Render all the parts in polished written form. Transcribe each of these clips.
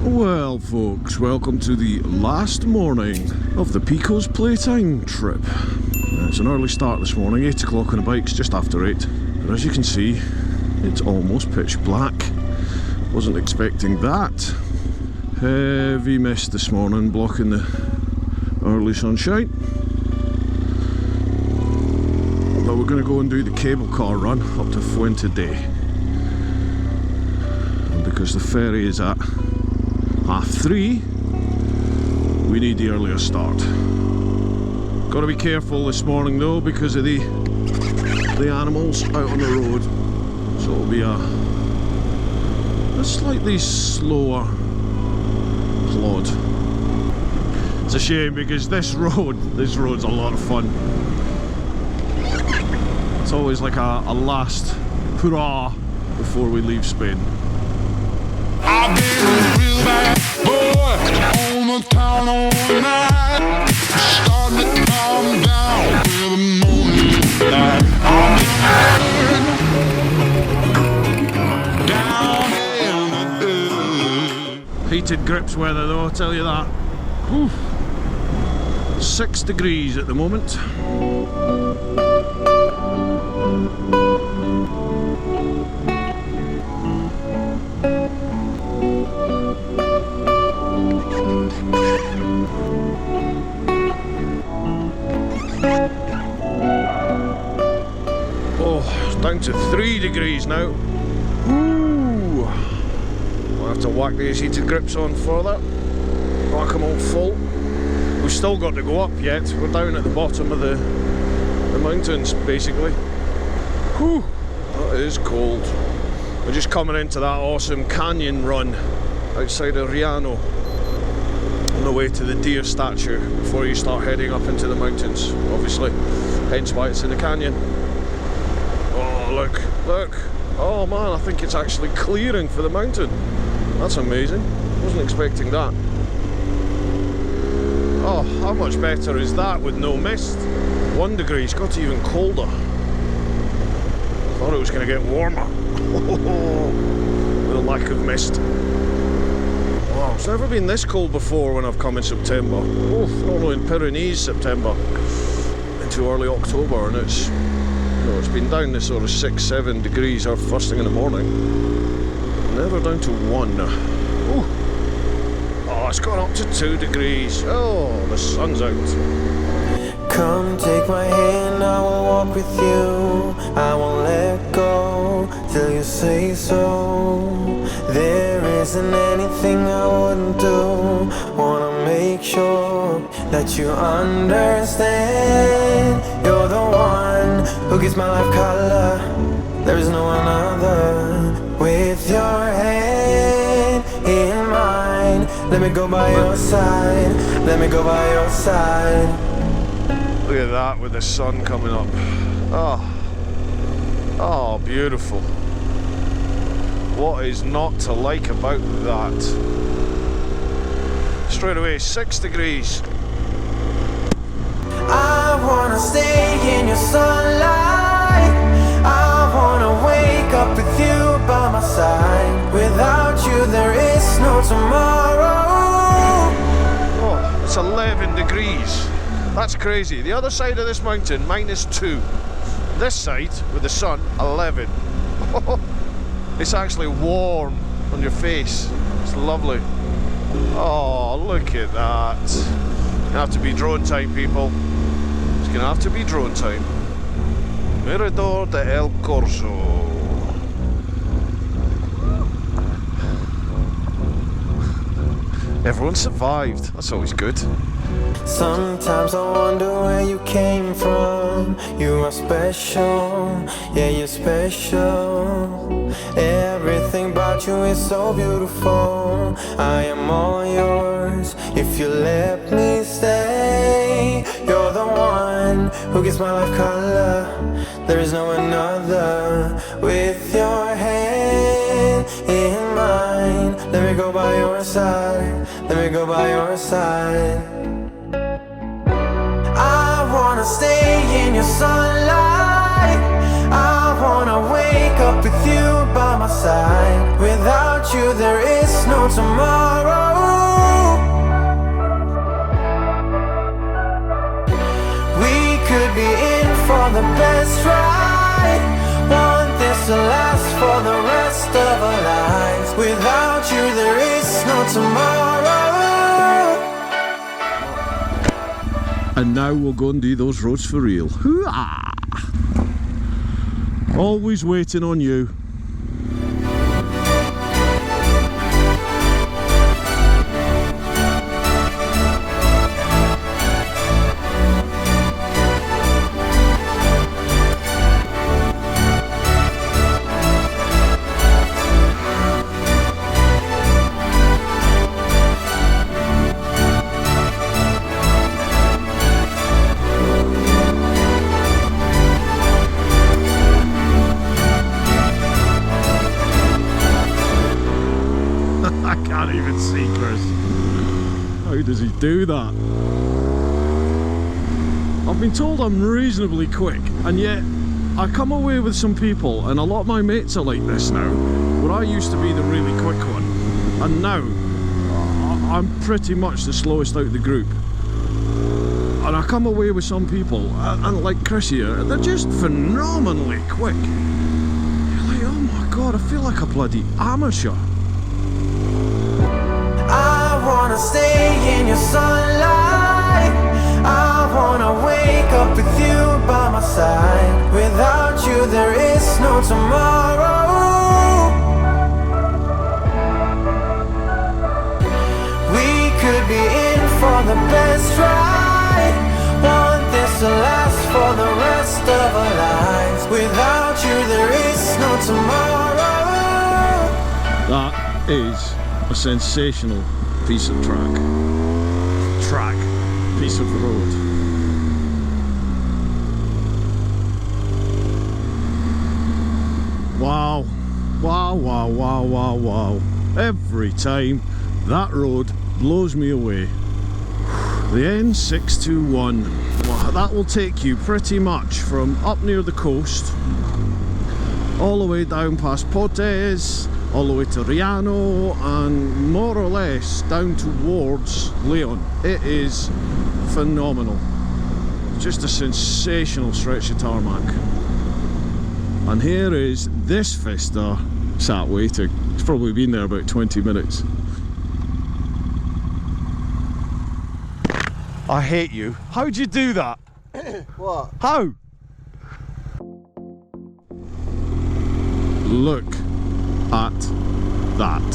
Well folks, welcome to the last morning of the Pico's playtime trip. It's an early start this morning, 8 o'clock on the bikes, just after 8. But as you can see, it's almost pitch black. Wasn't expecting that. Heavy mist this morning, blocking the early sunshine. But we're going to go and do the cable car run up to Fuente Day. And because the ferry is at 3:30, we need the earlier start. Got to be careful this morning though because of the animals out on the road, so it'll be a slightly slower plod. It's a shame because this road's a lot of fun. It's always like a last hurrah before we leave Spain. I've been a real bad boy on the town all night. Starting to calm down with the morning light. I'm down in the Heated grips weather though, I'll tell you that. Whew. 6 degrees at the moment. Down to 3 degrees now. Ooh. We'll have to whack these heated grips on further. Whack them all full. We've still got to go up yet. We're down at the bottom of the mountains basically. Whew. That is cold. We're just coming into that awesome canyon run outside of Riano on the way to the deer statue before you start heading up into the mountains, obviously. Hence why it's in the canyon. Look. Oh man, I think it's actually clearing for the mountain. That's amazing. Wasn't expecting that. Oh, how much better is that with no mist? 1 degree, it's got even colder. Thought it was going to get warmer. With a lack of mist. Wow, it's never been this cold before when I've come in September. Oh, normally in Pyrenees September into early October, and it's been down to sort of 6-7 degrees or first thing in the morning. Never down to 1. Ooh. Oh, it's gone up to 2 degrees. Oh, the sun's out. Come take my hand, I will walk with you. I won't let go till you say so. There isn't anything I wouldn't do. Wanna make sure that you understand. You're the one who gives my life color. There is no one other. With your hand in mine, let me go by your side. Let me go by your side. Look at that with the sun coming up. Oh, beautiful. What is not to like about that? Straight away, 6 degrees. I wanna stay in your sunlight. I wanna wake up with you by my side. Without you there is no tomorrow. Oh, it's 11 degrees. That's crazy. The other side of this mountain, -2. This side, with the sun, 11. It's actually warm on your face. It's lovely. Oh, look at that. It's gonna have to be drone time, people. It's gonna have to be drone time. Mirador de El Corso. Everyone survived. That's always good. Sometimes I wonder where you came from. You are special, yeah, you're special. Everything about you is so beautiful. I am all yours if you let me stay. You're the one who gives my life color. There is no another. With your hand in mine, let me go by your side. Let me go by your side. I wanna stay in your sunlight. I wanna wake up with you by my side. Without you there is no no tomorrow. We could be in for the best ride. Want this to last for the rest of our lives. Without you there is no tomorrow. And now we'll go and do those roads for real. Hoo-ah! Always waiting on you. Can't even see Chris. How does he do that? I've been told I'm reasonably quick, and yet I come away with some people, and a lot of my mates are like this now, where I used to be the really quick one, and now I'm pretty much the slowest out of the group. And I come away with some people, and like Chris here, they're just phenomenally quick. You're like, oh my god, I feel like a bloody amateur. I wanna stay in your sunlight. I wanna wake up with you by my side. Without you there is no tomorrow. We could be in for the best ride. Want this to last for the rest of our lives. Without you there is no tomorrow. That is a sensational piece of piece of road. Wow, wow, wow, wow, wow, wow. Every time that road blows me away. The N621, well, that will take you pretty much from up near the coast all the way down past Potes, all the way to Riano, and more or less down towards Leon. It is phenomenal. Just a sensational stretch of tarmac. And here is this Vista sat waiting. It's probably been there about 20 minutes. I hate you. How'd you do that? What? How? Look at that.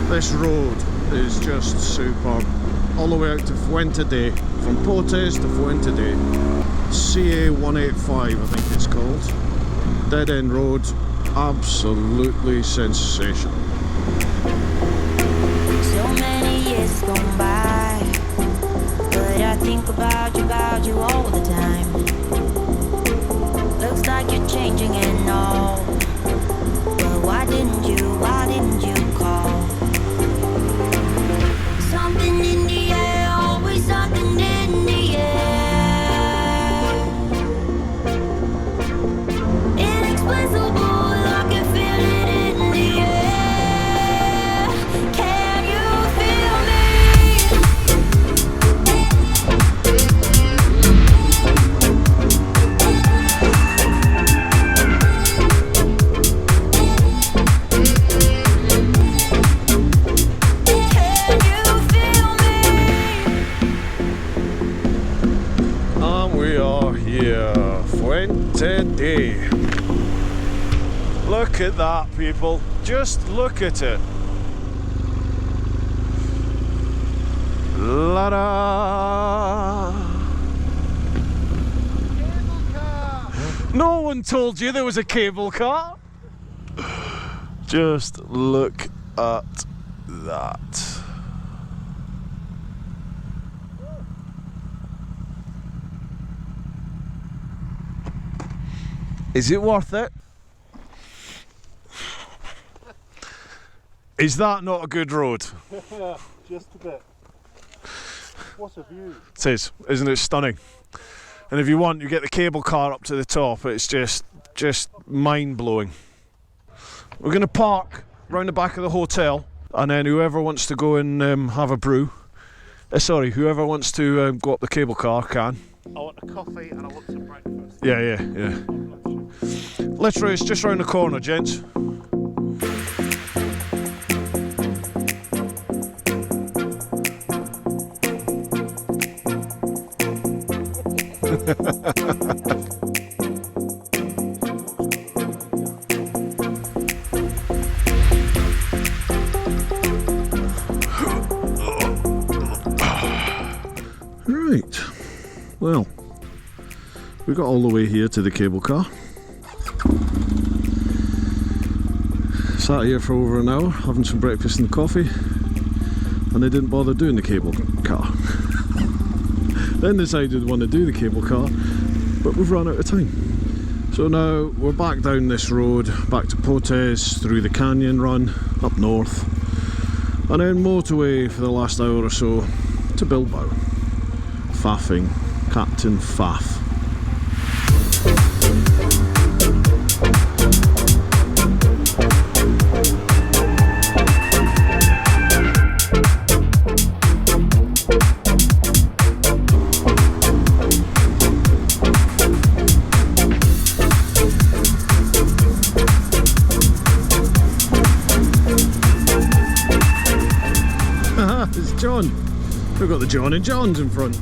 This road is just superb. All the way out to Fuente de, from Potes to Fuente de. CA 185 I think it's called. Dead end road, absolutely sensational. So many years gone by, but I think about you all the time. Looks like you're changing and all, but why didn't you call? Something in the air, always something in the air. Inexplicable, I can feel it in the air. Can you feel me? Fuente de. Look at that, people. Just look at it. La-da. Cable car! No one told you there was a cable car. Just look at that. Is it worth it? Is that not a good road? Yeah, just a bit. What a view. It is, isn't it stunning? And if you want, you get the cable car up to the top. It's just mind-blowing. We're going to park round the back of the hotel, and then whoever wants to go and have a brew, whoever wants to go up the cable car can. I want a coffee and I want some breakfast. Yeah. Let's race just round the corner, gents. Right, well, we got all the way here to the cable car. Sat here for over an hour having some breakfast and coffee, and they didn't bother doing the cable car. Then decided want to do the cable car, but we've run out of time. So now we're back down this road, back to Potes, through the canyon run, up north, and then motorway for the last hour or so to Bilbao. Faffing, Captain Faff. It's John. We've got the John and Johns in front.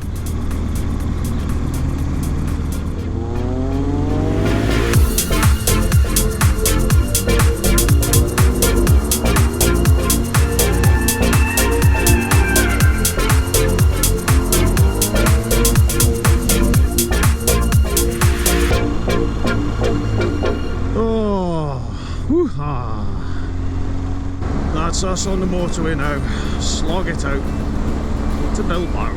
That's us on the motorway now. Slog it out to Bilbao.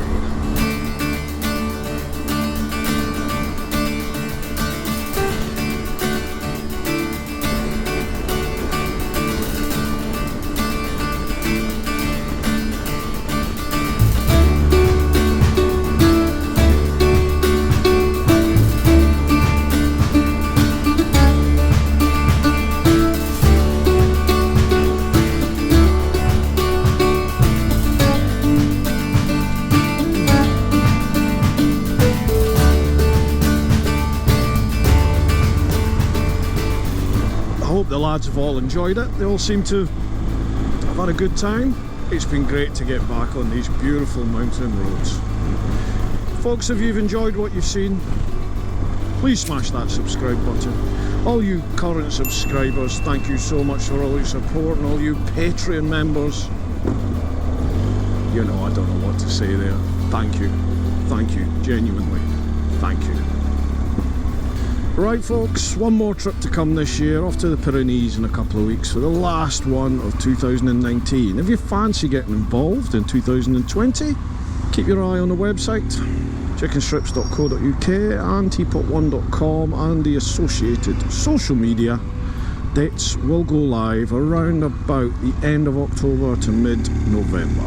The lads have all enjoyed it. They all seem to have had a good time. It's been great to get back on these beautiful mountain roads. Folks, if you've enjoyed what you've seen, please smash that subscribe button. All you current subscribers, thank you so much for all your support, and all you Patreon members, you know, I don't know what to say there. Thank you, genuinely, thank you. Right folks, one more trip to come this year, off to the Pyrenees in a couple of weeks for the last one of 2019. If you fancy getting involved in 2020, keep your eye on the website, ChickenStrips.co.uk and TeapotOne.com, and the associated social media. Dates will go live around about the end of October to mid-November.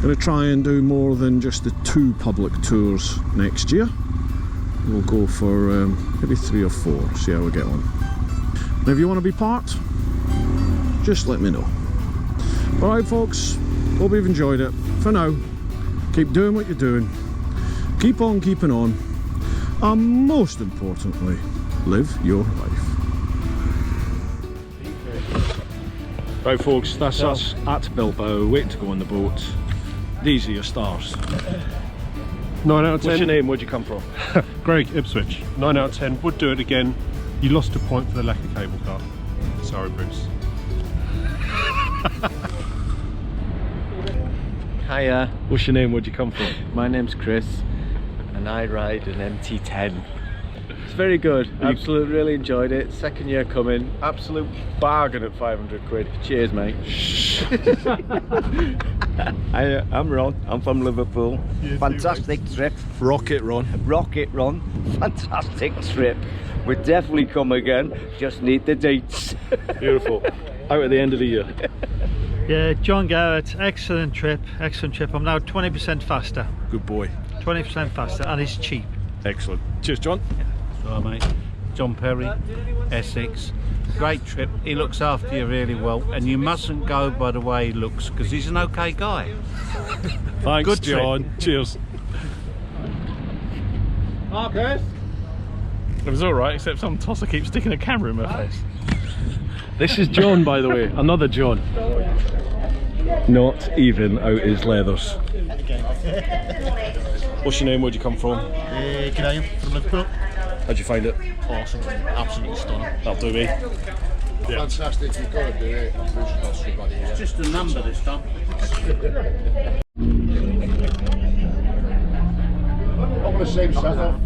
Going to try and do more than just the 2 public tours next year. We'll go for maybe 3 or 4, see how we get on. And if you want to be part, just let me know. Alright folks, hope you've enjoyed it. For now, keep doing what you're doing, keep on keeping on, and most importantly, live your life. Right folks, that's us at Bilbao, waiting to go on the boat. These are your stars. 9 out of 10. What's your name? Where'd you come from? Greg, Ipswich. 9 out of 10. Would do it again. You lost a point for the lack of cable car. Sorry, Bruce. Hiya, What's your name? Where'd you come from? my name's Chris and I ride an MT10. It's very good, absolutely really enjoyed it. Second year coming, absolute bargain at 500 quid. Cheers mate. Hi, I'm Ron, I'm from Liverpool. Fantastic trip. Rocket Ron. Rocket Ron, fantastic trip. We'll definitely come again, just need the dates. Beautiful. Out at the end of the year. Yeah, John Garrett, excellent trip, excellent trip. I'm now 20% faster. Good boy. 20% faster, and it's cheap. Excellent. Cheers, John. So mate, John Perry, Essex, great trip. He looks after you really well, and you mustn't go by the way he looks, because he's an okay guy. Thanks, Good trip. John. Cheers. Marcus? It was alright, except some tosser keeps sticking a camera in my face. This is John, by the way, another John. Not even out his leathers. What's your name? Where'd you come from? Graham from Liverpool. How'd you find it? Awesome, absolutely stunning. That'll do me. Yeah. Fantastic, you've got to do it. It's just a number this time. I'm the same setup.